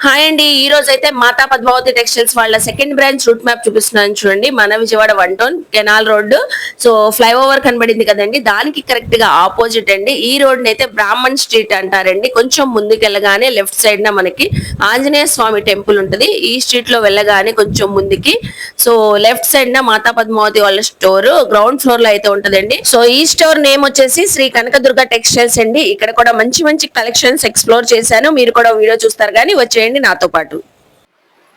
Hi అండి, ఈ రోజు అయితే మాతా పద్మావతి టెక్స్టైల్స్ వాళ్ళ సెకండ్ బ్రాంచ్ రూట్ మ్యాప్ చూపిస్తున్నాను చూడండి. మన Vijayawada 1 town canal road. So flyover కనబడింది కదండి, దానికి కరెక్ట్ గా ఆపోజిట్ అండి. ఈ రోడ్ అయితే బ్రాహ్మణ్ స్ట్రీట్ అంటారండి. కొంచెం ముందుకెళ్ళగానే లెఫ్ట్ సైడ్ న మనకి ఆంజనేయ స్వామి టెంపుల్ ఉంటది. ఈ స్ట్రీట్ లో వెళ్ళగానే కొంచెం ముందుకి సో లెఫ్ట్ సైడ్ న మాతా పద్మావతి వాళ్ళ స్టోర్ గ్రౌండ్ ఫ్లోర్ లో అయితే ఉంటదండి. సో ఈ స్టోర్ నేమ్ వచ్చేసి శ్రీ కనకదుర్గ టెక్స్టైల్స్ అండి. ఇక్కడ కూడా మంచి మంచి కలెక్షన్స్ ఎక్స్ప్లోర్ చేశాను. మీరు కూడా వీడియో చూస్తారు కానీ వచ్చేయండి నాతో పాటు.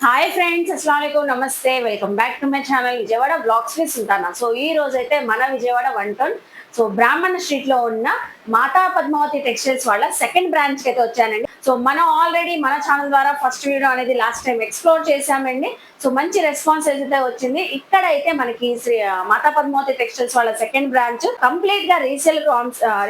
హాయ్ ఫ్రెండ్స్, అస్సలాముఅలైకుం, నమస్తే, welcome back to my channel Vijayawada blogs with Sultana. So ఈ రోజు అయితే మన Vijayawada 1 town so Brahmana street లో ఉన్న మాతా పద్మావతి టెక్స్టైల్స్ వాళ్ళ సెకండ్ బ్రాంచ్ కి అయితే వచ్చానండి. సో మనం ఆల్రెడీ మన ఛానల్ ద్వారా ఫస్ట్ వీడియో అనేది లాస్ట్ టైం ఎక్స్ప్లోర్ చేసామండి. సో మంచి రెస్పాన్స్ అయితే వచ్చింది. ఇక్కడ అయితే మనకి మాతా పద్మావతి టెక్స్టైల్స్ వాళ్ళ సెకండ్ బ్రాంచ్ కంప్లీట్ గా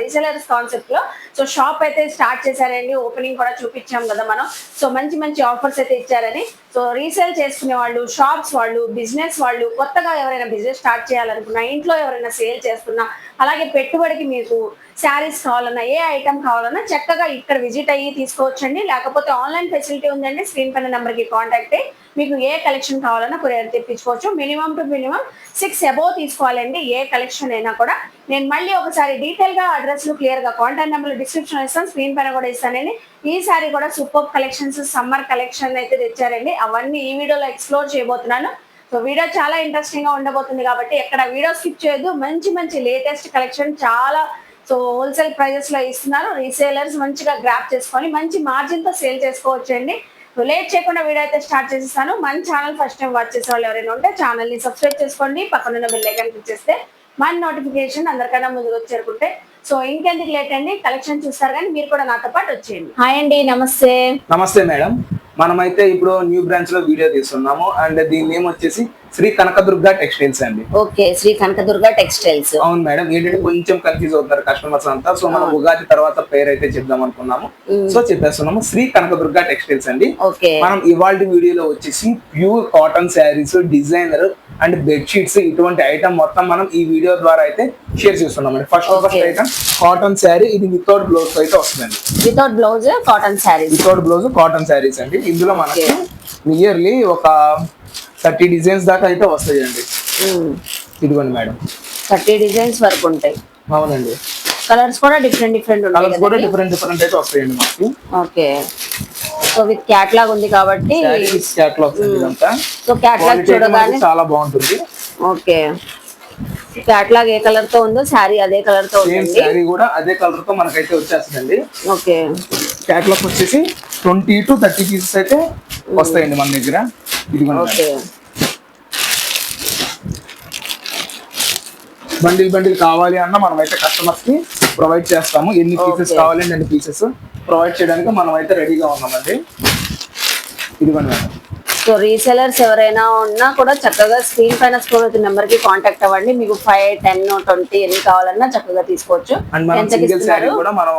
రీసెలర్స్ కాన్సెప్ట్ లో సో షాప్ అయితే స్టార్ట్ చేశారండి. ఓపెనింగ్ కూడా చూపించాం కదా మనం. సో మంచి మంచి ఆఫర్స్ అయితే ఇచ్చారని. సో రీసేల్ చేసుకునే వాళ్ళు, షాప్స్ వాళ్ళు, బిజినెస్ వాళ్ళు, కొత్తగా ఎవరైనా బిజినెస్ స్టార్ట్ చేయాలనుకున్నా, ఇంట్లో ఎవరైనా సేల్ చేస్తున్నా, అలాగే పెట్టుబడికి మీకు శారీస్ కావాలన్నా, ఏ ఐటమ్ కావాలన్నా చక్కగా ఇక్కడ విజిట్ అయ్యి తీసుకోవచ్చండి. లేకపోతే ఆన్లైన్ ఫెసిలిటీ ఉందండి. స్క్రీన్ పైన నెంబర్ కి కాంటాక్ట్ అయ్యి మీకు ఏ కలెక్షన్ కావాలన్నా కొరియర్ తెప్పించుకోవచ్చు. మినిమం టు మినిమం 6 అబోవ్ తీసుకోవాలండి ఏ కలెక్షన్ అయినా కూడా. నేను మళ్ళీ ఒకసారి డీటెయిల్ గా అడ్రస్ క్లియర్ గా కాంటాక్ట్ నెంబర్ డిస్క్రిప్షన్ ఇస్తాను, స్క్రీన్ పైన కూడా ఇస్తానండి. ఈసారి కూడా సూపర్ కలెక్షన్స్, సమ్మర్ కలెక్షన్ అయితే తెచ్చారండి. అవన్నీ ఈ వీడియోలో ఎక్స్ప్లోర్ చేయబోతున్నాను. సో వీడియో చాలా ఇంట్రెస్టింగ్ గా ఉండబోతుంది కాబట్టి ఎక్కడ వీడియో స్కిప్ చేయొద్దు. మంచి మంచి లేటెస్ట్ కలెక్షన్ చాలా సో హోల్సేల్ ప్రైజెస్ లో ఇస్తున్నారు. రీసేలర్స్ మంచిగా గ్రాప్ చేసుకొని మంచి మార్జిన్ తో సేల్ చేసుకోవచ్చు అండి. సో లేట్ చేయకుండా వీడియో అయితే స్టార్ట్ చేసేస్తాను. మన ఛానల్ ఫస్ట్ టైం వాచ్ చేసే వాళ్ళు ఎవరైనా ఉంటే ఛానల్ ని సబ్స్క్రైబ్ చేసుకోండి. పక్కనున్న బెల్ ఐకాన్ క్లిక్ చేస్తే మన నోటిఫికేషన్ అందరికన్నా ముందుకు చేరుకుంటే. సో ఇంకెందుకు లేట్ అండి, కలెక్షన్ చూస్తారు కానీ మీరు కూడా నాతో పాటు వచ్చేయండి. హాయ్ అండి, నమస్తే. నమస్తే మేడం. మనమైతే ఇప్పుడు న్యూ బ్రాంచ్ లో వీడియో తీస్తున్నాము. అండ్ దీని నేమ్ వచ్చేసి శ్రీ కనకదుర్గ టెక్స్టైల్స్ అండి. Okay, Shri Kanakadurga textiles. అవును మేడం. ఏంటంటే కొంచెం కన్ఫ్యూజ్ అవుతారు కస్టమర్స్ అంతా. సో మనం ఉగాది తర్వాత పేరు అయితే చెప్దాం అనుకున్నాము. సో చెప్పేస్తున్నాము శ్రీ కనకదుర్గ టెక్స్టైల్స్ అండి. మనం ఇవాళ వీడియోలో వచ్చేసి pure cotton saris, designer and bedsheets ఇటువంటి ఐటమ్ మొత్తం మనం ఈ వీడియో ద్వారా అయితే షేర్ చేస్తున్నాం అండి. First item cotton sari. ఇది వితౌట్ బ్లౌజ్ అయితే వస్తుందండి. Without blouse cotton saris. Without blouse cotton saris అండి. ఇందులో మనకి నియర్లీ ఒక 30 డిజైన్స్ దాకా అయితే వస్తాయండి. ఇదిగోండి మేడం, 30 డిజైన్స్ వరకు ఉంటాయి. అవునండి. కలర్స్ కూడా డిఫరెంట్ అయితే వస్తాయండి మనకి. ఓకే, సో విత్ క్యాట్లాగ్ ఉంది కాబట్టి క్యాట్లాగ్ ఇదంతా. సో క్యాట్లాగ్ చూడగానే చాలా బాగుంటుంది. ఓకే, క్యాట్లాగ్ ఏ కలర్ తో ఉందో శారీ అదే కలర్ తో ఉంది. శారీ కూడా అదే కలర్ తో మనకైతే వచ్చేస్తుందండి. ఓకే, క్యాట్లాగ్ వచ్చేసి 20 to 30 పీసెస్ అయితే వస్తాయండి మన దగ్గర. ఓకే, బండిల్ కావాలి అన్న మనం అయితే కస్టమర్స్ కి ప్రొవైడ్ చేస్తాము. ఎన్ని పీసెస్ కావాలండి అన్ని పీసెస్ ప్రొవైడ్ చేయడానికి మనం అయితే రెడీగా ఉన్నామండి. ఇదిగోండి మేడం. సో రీసెలర్స్ ఎవరైనా ఉన్నా కూడా చక్కగా స్క్రీన్ పైన స్క్రోల్ అవుతున్న నెంబర్ కి కాంటాక్ట్ అవ్వండి. మీకు 5, 10, 20 ఎన్ని కావాలన్నా చక్కగా తీసుకోవచ్చు. అండ్ మనం సింగిల్ శారీ కూడా మనం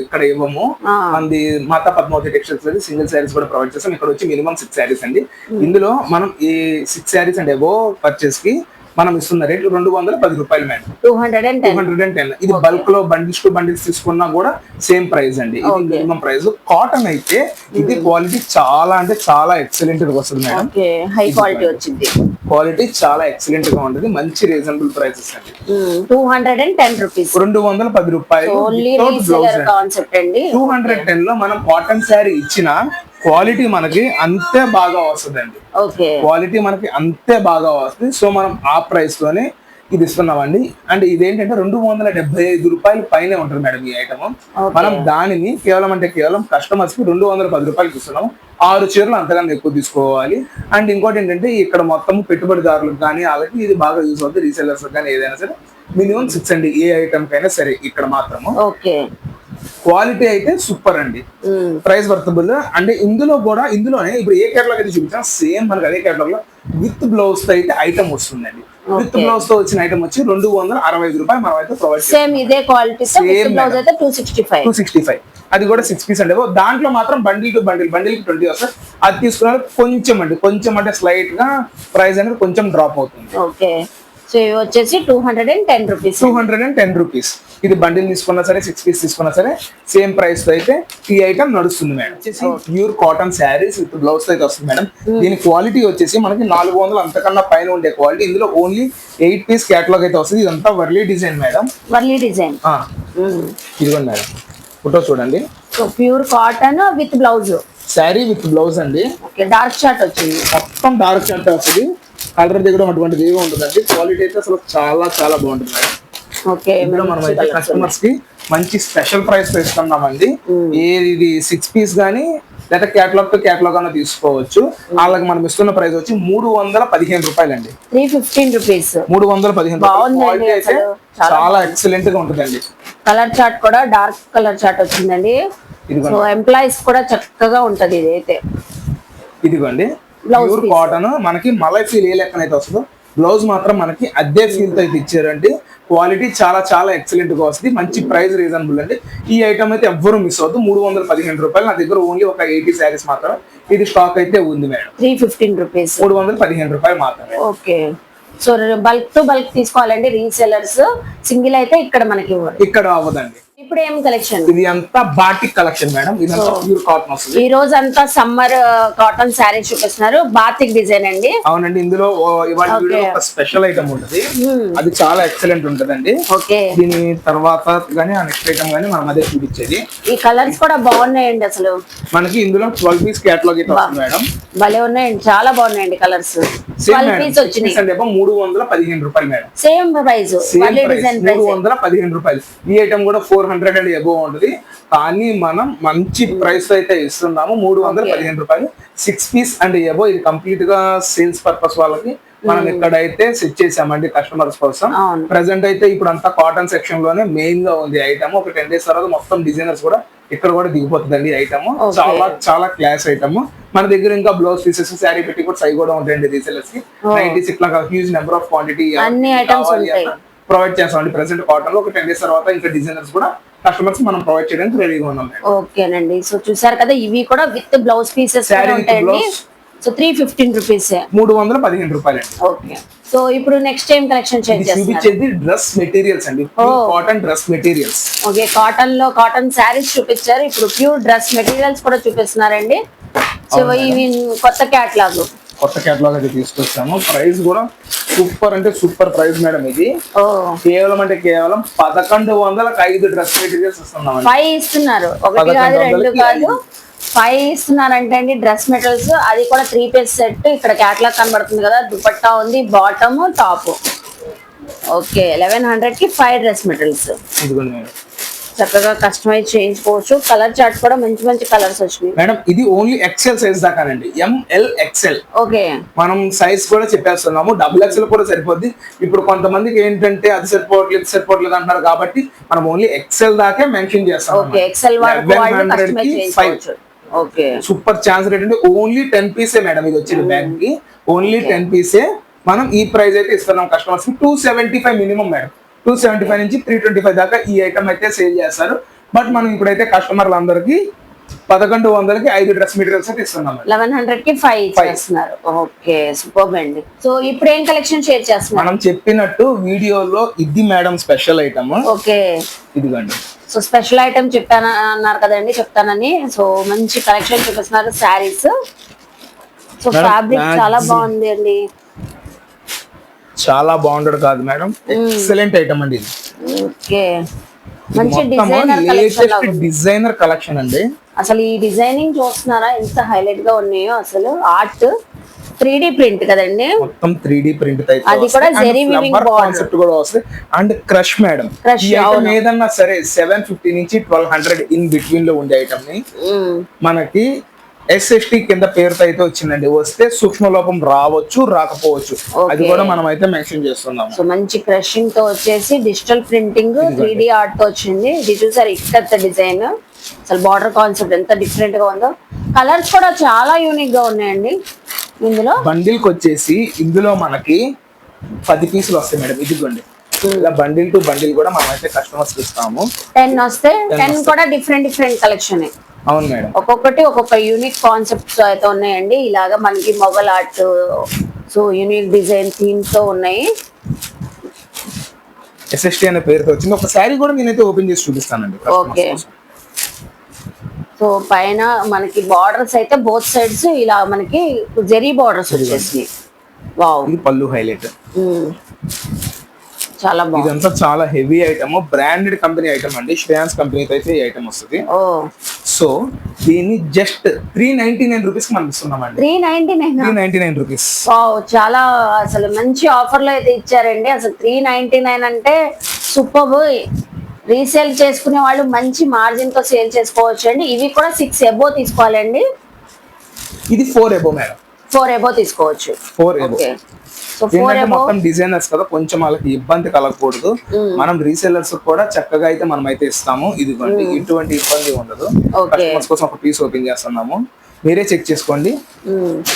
ఇక్కడ ఇవ్వము. మనది మాతా పద్మావతి టెక్స్టైల్స్ సింగిల్ శారీస్ కూడా ప్రొవైడ్ చేస్తాం. ఇక్కడ వచ్చి మినిమం 6 శారీస్ అండి. ఇందులో మనం ఈ 6 శారీస్ అండ్ అబోవ్ పర్చేస్ కి మనం ఇస్తున్న రేట్లు 210 రూపాయలు మేడం. 210. ఇది బల్క్ లో బండిల్స్ టు బండిల్స్ తీసుకున్నా కూడా సేమ్ ప్రైస్ అండి. ఇది మినిమం ప్రైస్. కాటన్ అయితే ఇది క్వాలిటీ చాలా అంటే చాలా ఎక్సలెంట్ గా వస్తుంది మేడం. హై క్వాలిటీ వచ్చింది. క్వాలిటీ చాలా ఎక్సలెంట్ గా ఉంటుంది. మంచి రీజనబుల్ ప్రైసెస్ అండి. 210 రూపీస్. 210 రూపాయలు. 210 లో మనం కాటన్ శారీ ఇచ్చిన క్వాలిటీ మనకి అంతే బాగా వస్తుందండి. క్వాలిటీ మనకి అంతే బాగా వస్తుంది. సో మనం ఆ ప్రైస్ లోనే ఇది ఇస్తున్నామండి. అంటే ఇదేంటంటే 275 రూపాయలు పైనే ఉంటుంది మేడం ఈ ఐటమ్. మనం దానిని కేవలం కస్టమర్స్ కి 210 రూపాయలకి ఇస్తున్నాము. 6 చీరలు అంతకన్నా ఎక్కువ తీసుకోవాలి. అండ్ ఇంకోటి ఏంటంటే ఇక్కడ మొత్తం పెట్టుబడిదారులకు కానీ అలాగే ఇది బాగా యూజ్ అవుతుంది. రీసెలర్స్ కానీ ఏదైనా సరే మినిమం 6 అండి ఏ ఐటమ్ కైనా సరే. ఇక్కడ మాత్రము క్వాలిటీ అయితే సూపర్ అండి. Price worthable. అంటే ఇందులోనే ఇప్పుడు ఏ కేటలాగ్ అయితే చూపించాం సేమ్ మనకి అదే కేటలాగ్ లో విత్ బ్లౌజ్ తో అయితే ఐటమ్ వస్తుందండి. విత్ బ్లౌజ్ తో వచ్చిన ఐటమ్ వచ్చి 265 రూపాయలు మనం అయితే ప్రొవైడ్ చేస్తాం. సేమ్ ఇదే క్వాలిటీ తో విత్ బ్లౌజ్ అయితే 265. అది కూడా 6 పీస్ అండి. దాంట్లో మాత్రం బండిల్ టు బండిల్ 20 వస్తాయి. అది తీసుకున్న కొంచెం అంటే స్లైట్ గా ప్రైస్ అనేది కొంచెం డ్రాప్ అవుతుంది. ఓకే, సో ఇవి వచ్చేసి 210 రూపీస్. 210 రూపీస్. ఇది బండిల్ తీసుకున్నా సరే 6 పీస్ తీసుకున్నా సరే సేమ్ ప్రైస్ తో అయితే ఈ ఐటమ్ నడుస్తుంది మేడం. వచ్చేసి pure cotton saris with blouse అయితే వస్తుంది మేడం. దీని క్వాలిటీ వచ్చేసి మనకి 400 అంతకన్నా పైన ఉండే క్వాలిటీ. ఇందులో ఓన్లీ 8 పీస్ కేటలాగ్ అయితే వస్తుంది. ఇదంతా Warli design madam. Warli design ఇదిగోండి మేడం, ఫోటో చూడండి. So pure cotton with blouse, sari with blouse అండి. ఓకే, డార్క్ షార్ట్ వచ్చింది, మొత్తం డార్క్ షార్ట్ వస్తుంది. కలర్ దిగడం అటువంటిది ఏమి ఉంటుందండి. క్వాలిటీ అయితే అసలు చాలా చాలా బాగుంటుంది మేడం. ఓకే, ఇందులో మనం అయితే కస్టమర్స్ కి మంచి స్పెషల్ ప్రైస్ లో ఇస్తున్నామండి. ఇది 6 పీస్ గానీ లేదా కేటలాగ్ తో కేటలాగ్ అన్న తీసుకోవచ్చు. వాళ్ళకి మనం ఇస్తున్న ప్రైస్ వచ్చి 315 రూపాయలండి. 315 రూపీస్, 315 రూపాయలు. క్వాలిటీ అయితే చాలా ఎక్సలెంట్ గా ఉంటుందండి. కలర్ చార్ట్ కూడా డార్క్ కలర్ చార్ట్ వచ్చిందండి. సో ఎంప్లాయీస్ కూడా చక్కగా ఉంటది ఇది అయితే. ఇదిగోండి ప్యూర్ కాటన్, మనకి మలై ఫీల్ ఏ లెక్కన అయితే వస్తుందో బ్లౌజ్ మాత్రం మనకి అదే ఫీల్ తో అయితే ఇచ్చారండి. క్వాలిటీ చాలా చాలా ఎక్సలెంట్ గా వస్తుంది. మంచి ప్రైస్ రీజనబుల్ అండి. ఈ ఐటమ్ అయితే ఎవ్వరు మిస్ అవుతుంది. 315 రూపాయలు. నా దగ్గర ఓన్లీ ఒక 80 శారీస్ మాత్రం ఇది స్టాక్ అయితే ఉంది మేడం. 315 రూపీస్, 315 రూపాయలు మాత్రమే. Okay, so bulk to bulk తీసుకోవాలండి రీసెలర్స్. సింగిల్ అయితే ఇక్కడ మనకి ఇక్కడ అవ్వదండి. ఇప్పుడు ఏం కలెక్షన్? ఇది అంతా బాటిక్ కలెక్షన్ మేడం. ఇదంతా ప్యూర్ కాటన్ వస్తుంది. ఈ రోజు అంతా సమ్మర్ కాటన్ శారీ చూపిస్తున్నారు. బాతిక్ డిజైన్ అండి. అవునండి. ఇందులో ఇవాళ వీడియో ఒక స్పెషల్ ఐటమ్ ఉంటుంది. అది చాలా ఎక్సలెంట్ ఉంటదండి. ఓకే, దీని తర్వాత గానీ ఆ నెక్స్ట్ ఐటమ్ గానీ మనం అదే చూపించేది. ఈ కలర్స్ కూడా బాగున్నాయండి. అసలు మనకి ఇందులో 12 పీస్ కేటలాగ్ అయితే వస్తుంది మేడం. భలే ఉన్నాయండి, చాలా బాగున్నాయండి కలర్స్. 12 పీస్ వచ్చినాయి. 315 రూపాయలు మేడం. సేమ్ ప్రైస్, డిజైన్ 315 రూపాయలు. ఈ ఐటమ్ కూడా 400 అండ్ ఎబో ఉంటుంది. కానీ మనం మంచి ప్రైస్ అయితే ఇస్తున్నాము. 315 రూపాయలు. 6 పీస్ అండ్ ఎబో. ఇది కంప్లీట్ గా సేల్స్ పర్పస్ వాళ్ళకి మనం ఇక్కడైతే సెట్ చేసామండి కస్టమర్స్ కోసం. ప్రెసెంట్ అయితే ఇప్పుడు అంతా కాటన్ సెక్షన్ లోనే మెయిన్ గా ఉంది ఐటమ్. ఒక 10 డేస్ తర్వాత మొత్తం డిజైనర్స్ కూడా ఇక్కడ కూడా దిగిపోతుందండి ఐటమ్. చాలా చాలా క్లాస్ ఐటమ్. మన దగ్గర ఇంకా బ్లౌజ్ పీసెస్, శారీ పెట్టి కూడా సై కూడా ఉంటాయండి రీసెలర్స్ కి. 96 ఇట్లా huge number of quantity provide చేస్తామండి. ప్రెసెంట్ కాటన్ లో ఒక 10 డేస్ తర్వాత ఇంకా డిజైనర్స్ కూడా కస్టమర్స్ మనం ప్రొవైడ్ చేయడానికి రెడీగా ఉన్నాం. ఓకేనండి, సో చూసారు కదా, ఇవి కూడా విత్ బ్లౌజ్ పీసెస్ ఉంటాయండి. సో 315 రూపీస్, 315 రూపాయలు. ఓకే, సో ఇప్పుడు నెక్స్ట్ టైం కలెక్షన్ చూపించేది డ్రెస్ మెటీరియల్స్ అండి. Cotton dress materials. Okay, cotton లో కాటన్ శారీస్ చూపించారు. ఇప్పుడు ప్యూర్ డ్రెస్ మెటీరియల్స్ కూడా చూపిస్తున్నారండి. సో ఇవి కొత్త కేటలాగ్ అయితే తీసుకొచ్చాము. ప్రైస్ కూడా సూపర్ అంటే సూపర్ ప్రైస్ మేడం. ఇది కేవలం అంటే కేవలం 1100కి 5 డ్రెస్ మెటీరియల్స్ ఇస్తున్నాం. 5 ఇస్తున్నారు, ఒకటి కాదు, 2 కాదు, 5 ఇస్తున్నారంటే అండి డ్రెస్ మెటీరియల్స్. అది కూడా 3 పీస్ సెట్. ఇక్కడ కేటలాగ్ కనబడుతుంది కదా, దుపట్టా ఉంది, బాటమ్, టాప్. ఓకే, 1100కి 5 డ్రెస్ మెటీరియల్స్. ఇదిగోండి మేడం, చక్కగా కస్టమైజ్ చేయించుకోవచ్చు. కలర్ చార్ట్ కూడా మంచి మంచి కలర్స్ వచ్చినాయి మేడం. ఇది ఓన్లీ ఎక్సెల్ సైజ్ దాకానండి. ML XL. ఓకే, మనం సైజ్ కూడా చెప్పేస్తున్నాము. XXL కూడా సరిపోద్ది. ఇప్పుడు కొంతమందికి ఏంటంటే అది సరిపోవట్లేదు అంటున్నారు కాబట్టి మనం ఓన్లీ XL దాకే మెన్షన్ చేస్తాం. ఓకే, XL వరకు వాళ్ళు కస్టమైజ్ చేయించుకోవచ్చు. ఓకే, సూపర్ ఛాన్స్ రేట్ అండి. ఓన్లీ 10 పీసే మేడం ఇది వచ్చేది బ్యాగ్ కి. ఓన్లీ 10 పీసే మనం ఈ ప్రైస్ అయితే ఇస్తున్నాం కస్టమర్స్ కి. 275 మినిమం మేడం. 275 నుంచి 325 దాకా ఈ ఐటమ్ అయితే సేల్ చేస్తారు. బట్ మనం ఇప్పుడైతే కస్టమర్లందరికీ 1100కి 5 డ్రెస్ మెటీరియల్స్ అయితే ఇస్తున్నాం. 1100కి 5 చేస్తున్నారు. ఓకే, సూపర్ అండి. సో ఇప్పుడు ఏం కలెక్షన్ షేర్ చేస్తున్నారు? మనం చెప్పినట్టు వీడియోలో ఇది మేడం స్పెషల్ ఐటమ్. ఓకే, ఇదిగోండి. సో స్పెషల్ ఐటమ్ చెప్పాను అన్నారు కదండి, చెప్తానని. సో మంచి కలెక్షన్ చూపిస్తున్నారు శారీస్. సో ఫ్యాబ్రిక్ చాలా బాగుంది అండి. చాలా బాగుండదు కాదు మేడం, ఎక్సలెంట్ ఐటమ్ అండి ఇది. ఓకే, మంచి డిజైనర్ కలెక్షన్ అండి. అసలు ఈ డిజైనింగ్ చూస్తున్నారా ఎంత హైలైట్ గా ఉన్నాయో. అసలు ఆర్ట్ 3D ప్రింట్ కదండి, మొత్తం 3D ప్రింట్ అది కూడా జెరీ వీవింగ్ కాన్సెప్ట్ కూడా వస్తుంది. అండ్ క్రష్ మేడం, ఏదన్నా సరే 750 నుంచి 1200 ఇన్ బిట్వీన్ లో ఉండే ఐటమ్ ని మనకి SST కింద పేరుతో అయితే వచ్చిందండి. వస్తే సూక్ష్మ లోపం రావచ్చు, రాకపోవచ్చు. అది కూడా మనం అయితే మెన్షన్ చేస్తున్నాం. సో మంచి క్రషింగ్ తో వచ్చేసి డిజిటల్ ప్రింటింగ్ 3D ఆర్ట్ తో వచ్చింది. ఇది చూసారు ఇక్కడ డిజైన్. అసలు బార్డర్ కాన్సెప్ట్ ఎంత డిఫరెంట్ గా ఉందో. కలర్స్ కూడా చాలా యూనిక్ గా ఉన్నాయండి. ఇందులో బండిల్ కి వచ్చేసి ఇందులో మనకి 10 పీసులు వస్తాయి మేడం. ఇదిగోండి, ఇలా బండిల్ టు బండిల్ కూడా మనం అయితే కస్టమర్స్ ఇస్తాము. 10 వస్తే 10 కూడా డిఫరెంట్ కలెక్షన్. అవును మేడం, ఒక్కొక్కటి ఒక్కొక్క యూనిక్ కాన్సెప్ట్స్ అయితే ఉన్నాయండి. ఇలాగా మనకి mobile art, so unique design theme తో ఉన్నాయి. SST అనే పేరుతో వచ్చింది. ఒక శారీ కూడా నేనైతే ఓపెన్ చేసి చూపిస్తానండి. ఓకే. సో పైన మనకి బార్డర్స్ అయితే బోత్ సైడ్స్ ఇలా మనకి జెరీ బార్డర్స్ వచ్చేసి వావ్. ఇది పళ్ళు హైలైట్. చాలా బాగుంది. ఇదంతా చాలా heavy item, branded company item అండి. శ్రేయాన్స్ కంపెనీతో అయితే ఈ ఐటమ్ వస్తుంది. సో దీన్ని జస్ట్ 399 రూపీస్ మనం ఇస్తున్నామండి. 399 రూపీస్. చాలా అసలు మంచి ఆఫర్ లో అయితే ఇచ్చారండి. అసలు 399 అంటే సూపర్. రీసేల్ చేసుకునే వాళ్ళు మంచి మార్జిన్ తో సేల్ చేసుకోవచ్చు అండి. ఇవి కూడా 6 ఎబో తీసుకోవాలండి. ఇది 4 ఎబో మేడం. 4 ఎబో తీసుకోవచ్చు. 4 ఎబో. మొత్తం డిజైనర్స్ కదా, కొంచెం వాళ్ళకి ఇబ్బంది కలగకూడదు. మనం రీసెల్లర్స్ కూడా చక్కగా అయితే మనం అయితే ఇస్తాము. ఇదిగోండి, ఎటువంటి ఇబ్బంది ఉండదు. కస్టమర్స్ కోసం ఒక పీస్ ఓపెన్ చేస్తున్నాము, మీరే చెక్ చేసుకోండి.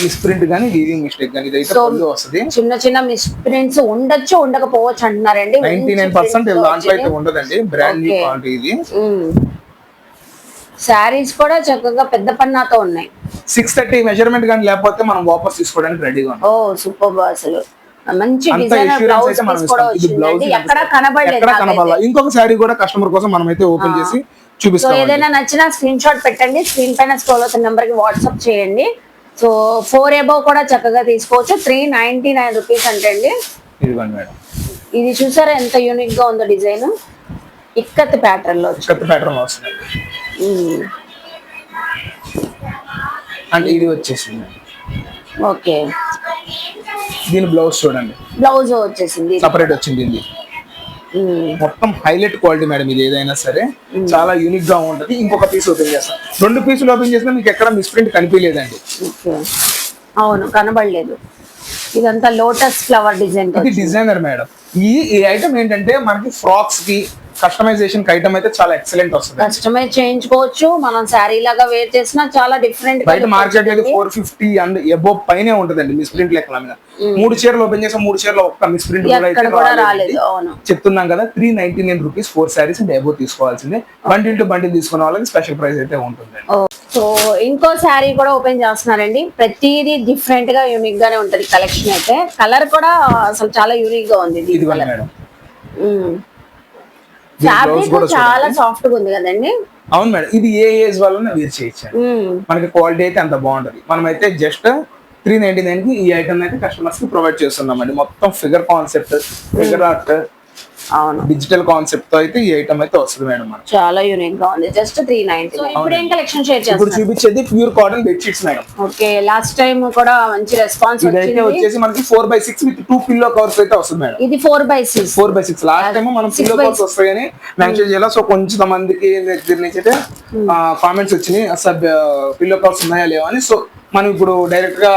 మిస్ప్రింట్ గానీ వీవింగ్ మిస్టేక్ గానీ ఇదైతే పళ్ళు వస్తుంది. చిన్న చిన్న మిస్ప్రింట్స్ ఉండొచ్చు ఉండకపోవచ్చు అంటున్నారండి. 99% దాంట్లో అయితే ఉండదండి. బ్రాండ్ న్యూ క్వాలిటీ ఇది. శారీస్ కూడా చక్కగా పెద్ద పన్నాతో ఉన్నాయి. 630 మెజర్మెంట్ గానీ లేకపోతే మనం వాపస్ తీసుకోవడానికి రెడీగా ఉన్నాం. సూపర్. అసలు మంచి డిజైనర్ బ్లౌజ్ కూడా వచ్చిందండి. ఎక్కడ కనబడలేదు. ఇంకొక శారీ కూడా కస్టమర్ కోసం మనం అయితే ఓపెన్ చేసి చూపిస్తాం. ఏదైనా నచ్చినా స్క్రీన్ షాట్ పెట్టండి. స్క్రీన్ పైన స్క్రోల్ అవుతున్న నెంబర్ కి వాట్సాప్ చేయండి. సో 4 ఎబో కూడా చక్కగా తీసుకోవచ్చు. 399 రూపీస్ అంటే అండి. ఇదిగోండి మేడం, ఇది చూసారా ఎంత యూనిక్ గా ఉందో డిజైన్. ఇక్కత్ ప్యాటర్న్ లో వస్తుంది. అంటే ఇది వచ్చేసింది. ఓకే. దీని బ్లౌజ్ చూడండి, బ్లౌజ్ వచ్చేసింది, సపరేట్ వచ్చింది. ఇది మొత్తం హైలైట్ క్వాలిటీ మేడం. ఇది ఏదైనా సరే చాలా యూనిక్ గా ఉంటది. ఇంకొక పీస్ ఓపెన్ చేస్తాం. 2 పీసులు ఓపెన్ చేసినా మీకు ఎక్కడ మిస్ప్రింట్ కనిపించలేదండి. అవును, కనబడలేదు. ఇదంతా లోటస్ ఫ్లవర్ డిజైన్. ఇది డిజైనర్ మేడం. ఈ ఐటమ్ ఏంటంటే మనకి ఫ్రాక్స్ కి కస్టమైజేషన్ ఐటమ్ అయితే చాలా ఎక్సలెంట్ వస్తుంది. కస్టమైజ్ చేయించుకోవచ్చు. మనం శారీ లాగా వేర్ చేసినా చాలా డిఫరెంట్. బయట మార్కెట్ అయితే 450 అండ్ ఎబో పైనే ఉంటదండి మిస్ప్రింట్ లెక్కల మీద. 3 చీరలు ఓపెన్ చేసాం, 3 చీరలో ఒక్క మిస్ప్రింట్ కూడా రాలేదు. అవును, చెప్తున్నాం కదా. 399 రూపీస్ 4 శారీస్ అండ్ ఎబో తీసుకోవాల్సిందే. బండిల్ టు బండిల్ తీసుకున్న వాళ్ళకి స్పెషల్ ప్రైస్ అయితే ఉంటుంది. సో ఇంకో శారీ కూడా ఓపెన్ చేస్తున్నారండి. ప్రతిదీ డిఫరెంట్ గా యూనిక్ గానే ఉంటది కలెక్షన్ అయితే. కలర్ కూడా అసలు చాలా యూనిక్ గా ఉంది. ఇది మేడం, ఫ్యాబ్రిక్ చాలా సాఫ్ట్ గా ఉంది కదండి. అవును మేడం, ఇది ఏ ఏజ్ వాళ్ళని వేర్ చేయొచ్చు. మనకి క్వాలిటీ అయితే అంత బాగుంటది. మనం అయితే జస్ట్ 399 కి ఈ ఐటమ్ అయితే కస్టమర్స్ కి ప్రొవైడ్ చేస్తున్నామండి. మొత్తం ఫిగర్ కాన్సెప్ట్, ఫిగర్ ఆర్ట్, అవును, డిజిటల్ కాన్సెప్ట్ తో అయితే ఈ ఐటమ్ అయితే వస్తుంది మేడం. చాలా యూనిక్ గా ఉంది. జస్ట్ 399. ఇప్పుడు ఏం కలెక్షన్ షేర్ చేస్తారు? ఇప్పుడు చూపించేది pure cotton bed sheets madam. Okay, last time కూడా మంచి రెస్పాన్స్ వచ్చింది. ఇదైతే వచ్చేసి మనకి 4x6 విత్ 2 పిల్లో కవర్స్ అయితే వస్తుంది మేడం. ఇది 4x6. లాస్ట్ టైం మనం పిల్లో కవర్స్ వస్తాయని మెన్షన్ చేయాలి. సో కొంచెం మందికి దగ్గర నుంచి అయితే కామెంట్స్ వచ్చినాయి, అసలు పిల్లో కవర్స్ ఉన్నాయా లేవా అని. సో మనం ఇప్పుడు డైరెక్ట్ గా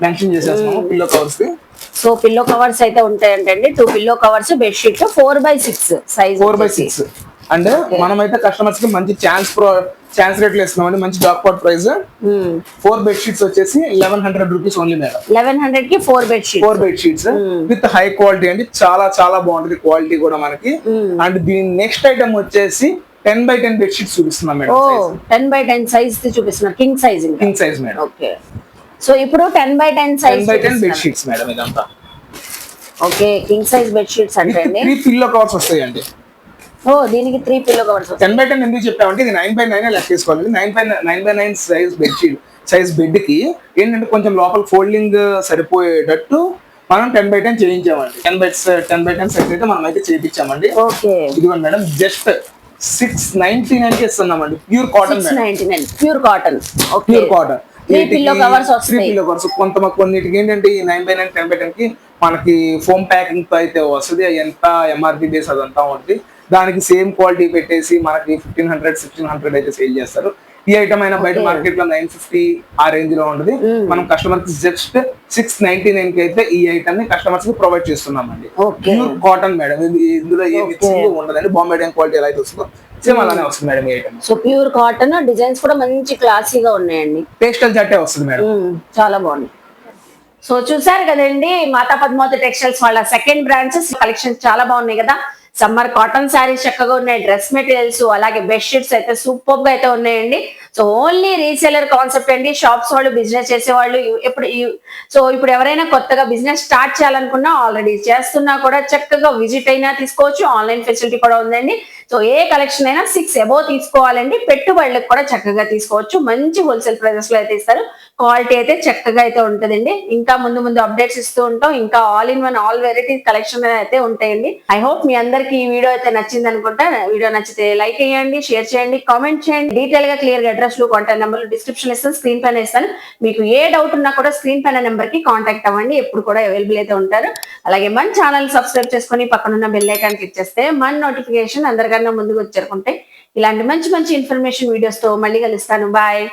మెన్షన్ చేసేస్తున్నాము pillow covers. So pillow covers అయితే ఉంటాయంటండి. 2 pillow covers, bed sheet 4x6 size. 4x6 and మనమైతే కస్టమర్స్ కి మంచి ఛాన్స్ రేట్లు ఇస్తున్నామండి. మంచి jackpot price. 4 bed sheets వచ్చేసి 1100 రూపీస్ ఓన్లీ మేడం. 1100 కి 4 bed sheets with high quality అండి. చాలా చాలా బాగుంటది క్వాలిటీ కూడా మనకి. అండ్ దీని నెక్స్ట్ ఐటమ్ వచ్చేసి 10x10 బెడ్ షీట్స్ చూపిస్తున్నాం మేడం. 10x10 సైజ్ చూపిస్తున్నారు. King size madam. Okay. So ఇప్పుడు 10x10 size 10x10 bed sheets madam ఇదంతా. Okay, king size bed sheets అంటే 3 పిల్లో కవర్స్ వస్తాయండి. దీనికి 3 పిల్లో కవర్స్. 10x10 ఎందుకు చెప్పామంటే ఇది 9x9 లెక్క తీసుకోవాలి. 9x9 size bed sheet size bed కి ఏంటంటే కొంచెం లోపల ఫోల్డింగ్ సరిపోయేటట్టు మనం 10x10 చేయించామండి. 10x10 సైజ్ అయితే మనం అయితే చేయించామండి. ఓకే, ఇదిగోండి మేడం, జస్ట్ 699 కి ఇస్తున్నామండి. Pure cotton. 699 pure cotton. Okay, pure cotton. 3 pillow covers వస్తాయి. 3 పిల్లో కవర్స్. కొన్నిటికి ఏంటంటే ఈ 9x9 10x10 కి మనకి ఫోమ్ ప్యాకింగ్ తో అయితే వస్తుంది. ఎంత ఎంఆర్పి బేస్ అదంతా ఉంటుంది. దానికి సేమ్ క్వాలిటీ పెట్టేసి మనకి 1500 1600 అయితే సేల్ చేస్తారు. ఈ ఐటమ్ అయినా బయట మార్కెట్ లో 950 ఆ రేంజ్ లో ఉంటుంది. మనం కస్టమర్ కి జస్ట్ 699 కి అయితే ఈ ఐటమ్ ని కస్టమర్స్ కి ప్రొవైడ్ చేస్తున్నామండి. Pure cotton madam. ఇందులో ఏ మిక్సింగ్ ఉండదండి. బాంబే డైన్ క్వాలిటీ ఎలా అయితే వస్తుందో సేమ్ అలానే వస్తుంది మేడం ఈ item. So pure cotton, designs కూడా మంచి క్లాసీగా ఉన్నాయండి. పేస్టల్ జట్టే వస్తుంది మేడం. చాలా బాగుంది. సో చూసారు కదండి, మాతా పద్మావతి టెక్స్టైల్స్ వాళ్ళ సెకండ్ బ్రాంచెస్ కలెక్షన్ చాలా బాగున్నాయి కదా. సమ్మర్ కాటన్ శారీస్ చక్కగా ఉన్నాయి, డ్రెస్ మెటీరియల్స్ అలాగే బెడ్షీట్స్ అయితే సూపర్ గా అయితే ఉన్నాయండి. సో ఓన్లీ రీసేలర్ కాన్సెప్ట్ అండి. షాప్స్ వాళ్ళు బిజినెస్ చేసేవాళ్ళు ఇప్పుడు ఎవరైనా కొత్తగా బిజినెస్ స్టార్ట్ చేయాలనుకున్నా ఆల్రెడీ చేస్తున్నా కూడా చక్కగా విజిట్ అయినా తీసుకోవచ్చు, ఆన్లైన్ ఫెసిలిటీ కూడా ఉందండి. సో ఏ కలెక్షన్ అయినా 6 అబోవ్ తీసుకోవాలండి. పెట్టుబడులకు కూడా చక్కగా తీసుకోవచ్చు. మంచి హోల్సేల్ ప్రైజెస్ లో అయితే ఇస్తారు. క్వాలిటీ అయితే చక్కగా అయితే ఉంటుందండి. ఇంకా ముందు అప్డేట్స్ ఇస్తూ ఉంటాం. ఇంకా all in one all variety collection అయితే ఉంటాయండి. ఐ హోప్ మీ అందరికి ఈ వీడియో అయితే నచ్చింది అనుకుంటా. వీడియో నచ్చితే లైక్ చేయండి, షేర్ చేయండి, కామెంట్ చేయండి. డీటెయిల్ గా క్లియర్ గా అడ్రస్ లు కాంటాక్ట్ నెంబర్లు డిస్క్రిప్షన్ ఇస్తాను, స్క్రీన్ పైన ఇస్తాను. మీకు ఏ డౌట్ ఉన్నా కూడా స్క్రీన్ పైన నెంబర్ కి కాంటాక్ట్ అవ్వండి. ఎప్పుడు కూడా అవైలబుల్ అయితే ఉంటారు. అలాగే మన ఛానల్ సబ్స్క్రైబ్ చేసుకుని పక్కనున్న బెల్ ఐకాన్ క్లిక్ చేస్తే మన నోటిఫికేషన్ అందరికన్నా ముందుకు వచ్చేరుకుంటే ఇలాంటి మంచి మంచి ఇన్ఫర్మేషన్ వీడియోస్ తో మళ్ళీ కలుస్తాను. బాయ్.